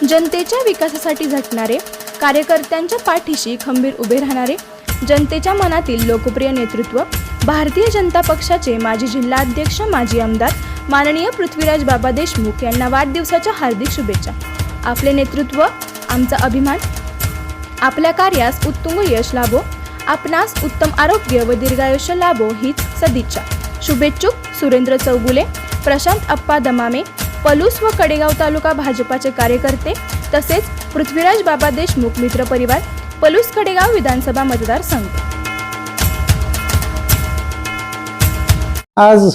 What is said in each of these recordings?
जनतेच्या विकासासाठी झटणारे, कार्यकर्त्यांच्या पाठीशी खंबीर उभे राहणारे, जनतेच्या मनातील लोकप्रिय नेतृत्व, भारतीय जनता पक्षाचे माजी जिल्हाध्यक्ष, माजी आमदार माननीय पृथ्वीराज बाबा देशमुख यांना वाढदिवसाच्या हार्दिक शुभेच्छा। आपले नेतृत्व आमचा अभिमान, आपल्या कार्यास उत्तुंग यश लाभो, आपणास उत्तम आरोग्य व दीर्घायुष्य लाभो हीच सदिच्छा। शुभेच्छुक सुरेंद्र चौगुले, प्रशांत अप्पा दमामे, पलूस व कडेगाव तालुका भाजपाचे कार्यकर्ते तसेच पृथ्वीराज बाबा देशमुख मित्र परिवार, पलूस कडेगाव विधानसभा मतदारसंघ। आज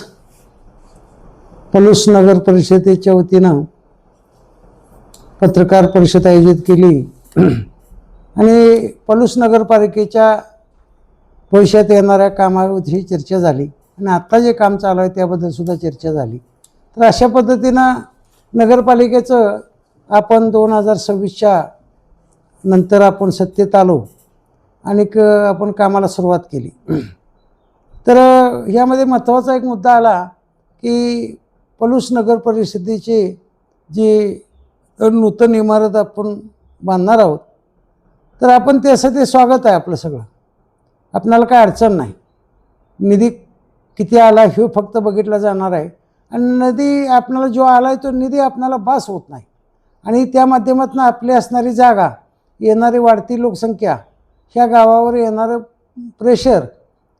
पलूस नगर परिषदेच्या वतीनं पत्रकार परिषद आयोजित केली आणि पलूस नगरपालिकेच्या भविष्यात येणाऱ्या कामाविषयी चर्चा झाली आणि आता जे काम चालू आहे त्याबद्दल सुद्धा चर्चा झाली। तर अशा पद्धतीनं नगरपालिकेचं आपण 2026च्या नंतर आपण सत्तेत आलो आणि आपण कामाला सुरुवात केली। तर यामध्ये महत्त्वाचा एक मुद्दा आला की पलूस नगर परिषदेची जी नूतन इमारत आपण बांधणार आहोत, तर आपण त्यासाठी स्वागत आहे आपलं सगळं, आपणाला काय अडचण नाही। निधी किती आला हे फक्त बघितला जाणार आहे आणि निधी आपल्याला जो आला आहे तो निधी आपल्याला बास होत नाही आणि त्या माध्यमातून आपली असणारी जागा, येणारी वाढती लोकसंख्या, ह्या गावावर येणारं प्रेशर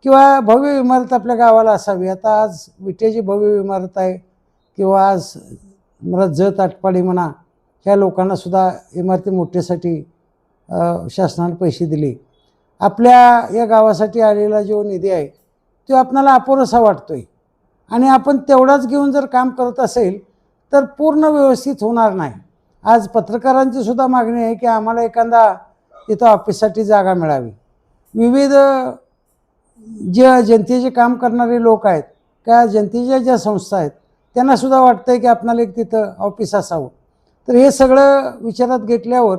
किंवा भव्य इमारत आपल्या गावाला असावी। आता आज विट्याची भव्य इमारत आहे किंवा आज मला जत आटपाडी म्हणा, ह्या लोकांनासुद्धा इमारती मोठ्यासाठी शासनाने पैसे दिले। आपल्या या गावासाठी आलेला जो निधी आहे तो आपल्याला अपुरासा वाटतोय आणि आपण तेवढाच घेऊन जर काम करत असेल तर पूर्ण व्यवस्थित होणार नाही। आज पत्रकारांची सुद्धा मागणी आहे की आम्हाला एखादा इथं ऑफिससाठी जागा मिळावी। विविध जे जनतेचे काम करणारे लोक आहेत, त्या जनतेच्या ज्या संस्था आहेत त्यांनासुद्धा वाटतं आहे की आपल्याला एक तिथं ऑफिस असावं। तर हे सगळं विचारात घेतल्यावर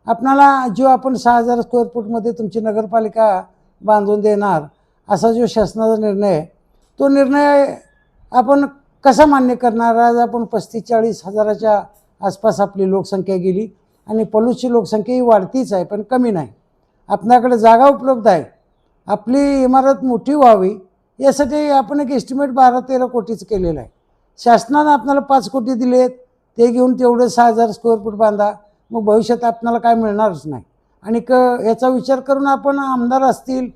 आपणाला जो आपण 6000 स्क्वेअर फूटमध्ये तुमची नगरपालिका बांधून देणार असा जो शासनाचा निर्णय आहे, तो निर्णय आपण कसा मान्य करणार। आज आपण 35-40 हजाराच्या आसपास आपली लोकसंख्या गेली आणि पलूसची लोकसंख्या ही वाढतीच आहे पण कमी नाही। आपल्याकडे जागा उपलब्ध आहे, आपली इमारत मोठी व्हावी यासाठी आपण एक एस्टिमेट 12-13 कोटीचं केलेलं आहे। शासनानं आपल्याला 5 कोटी दिलेत, ते घेऊन तेवढं 6000 स्क्वेअर फूट बांधा, मग भविष्यात आपल्याला काय मिळणारच नाही। आणि याचा विचार करून आपण आमदार असतील,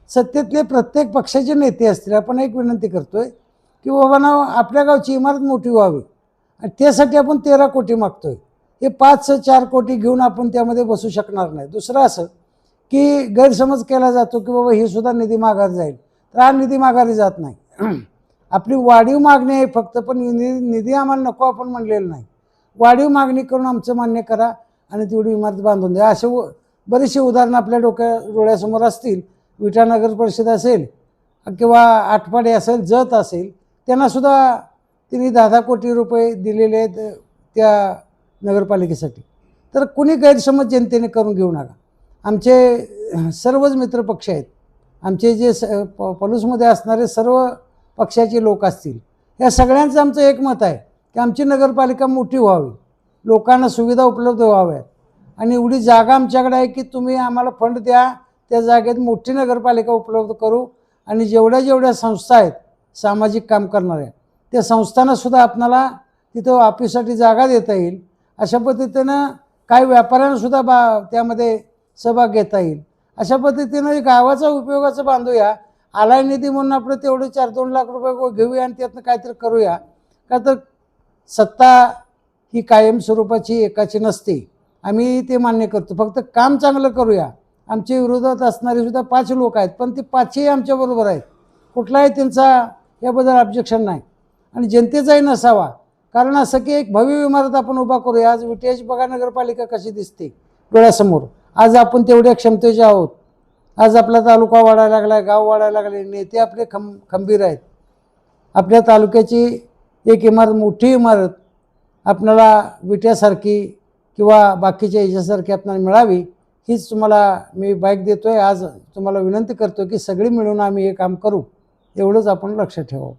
सत्तेतले प्रत्येक पक्षाचे नेते असतील, आपण एक विनंती करतोय की बाबांनो आपल्या गावची इमारत मोठी व्हावी आणि त्यासाठी आपण 13 कोटी मागतोय। हे 5-4 कोटी घेऊन आपण त्यामध्ये बसू शकणार नाही। दुसरं असं की गैरसमज केला जातो की बाबा हे सुद्धा निधी माघारी जाईल, तर हा निधी माघारी जात नाही। आपली वाढीव मागणी आहे फक्त, पण निधी आम्हाला नको आपण म्हणलेलं नाही। वाढीव मागणी करून आमचं मान्य करा आणि तेवढी इमारत बांधून द्या। असे बरीचशी उदाहरणं आपल्या डोळ्यासमोर असतील। विटा नगर परिषद असेल किंवा आटपाडी असेल, जत असेल, त्यांनासुद्धा त्यांनी 10-10 कोटी रुपये दिलेले आहेत त्या नगरपालिकेसाठी। तर कुणी गैरसमज जनतेने करून घेऊ नका। आमचे सर्वच मित्रपक्ष आहेत, आमचे जे पलूसमध्ये असणारे सर्व पक्षाचे लोक असतील, या सगळ्यांचं आमचं एकमत आहे की आमची नगरपालिका मोठी व्हावी, लोकांना सुविधा उपलब्ध व्हाव्यात आणि एवढी जागा आमच्याकडे आहे की तुम्ही आम्हाला फंड द्या, त्या जागेत मोठी नगरपालिका उपलब्ध करू आणि जेवढ्या संस्था आहेत सामाजिक काम करणाऱ्या, त्या संस्थांनासुद्धा आपल्याला तिथं ऑफिससाठी जागा देता येईल। अशा पद्धतीनं काही व्यापाऱ्यांनासुद्धा त्यामध्ये सहभाग घेता येईल। अशा पद्धतीनं गावाचा उपयोगाचं बांधूया। आलाय निधी म्हणून आपण तेवढे 4-2 लाख रुपये घेऊया आणि त्यातनं काहीतरी करूया, का तर सत्ता ही कायम स्वरूपाची एकाची नसते, आम्ही ते मान्य करतो। फक्त काम चांगलं करूया। आमच्या विरोधात असणारे सुद्धा 5 लोक आहेत, पण ते 5ही आमच्याबरोबर आहेत, कुठलाही त्यांचा याबद्दल ऑब्जेक्शन नाही आणि जनतेचाही नसावा। कारण असं की एक भव्य इमारत आपण उभा करूया। आज विट्याची बघा नगरपालिका कशी दिसते डोळ्यासमोर, आज आपण तेवढ्या क्षमतेचे आहोत। आज आपला तालुका वाढायला लागला आहे, गाव वाढायला लागले, नेते आपले खंबीर आहेत। आपल्या तालुक्याची एक इमारत, मोठी इमारत आपल्याला विट्यासारखी किंवा बाकीच्या याच्यासारखी आपल्याला मिळावी, हीच तुम्हाला मी बाईक देतोय। आज तुम्हाला विनंती करतो की सगळी मिळून आम्ही हे काम करू, एवढंच आपण लक्षात ठेवावं।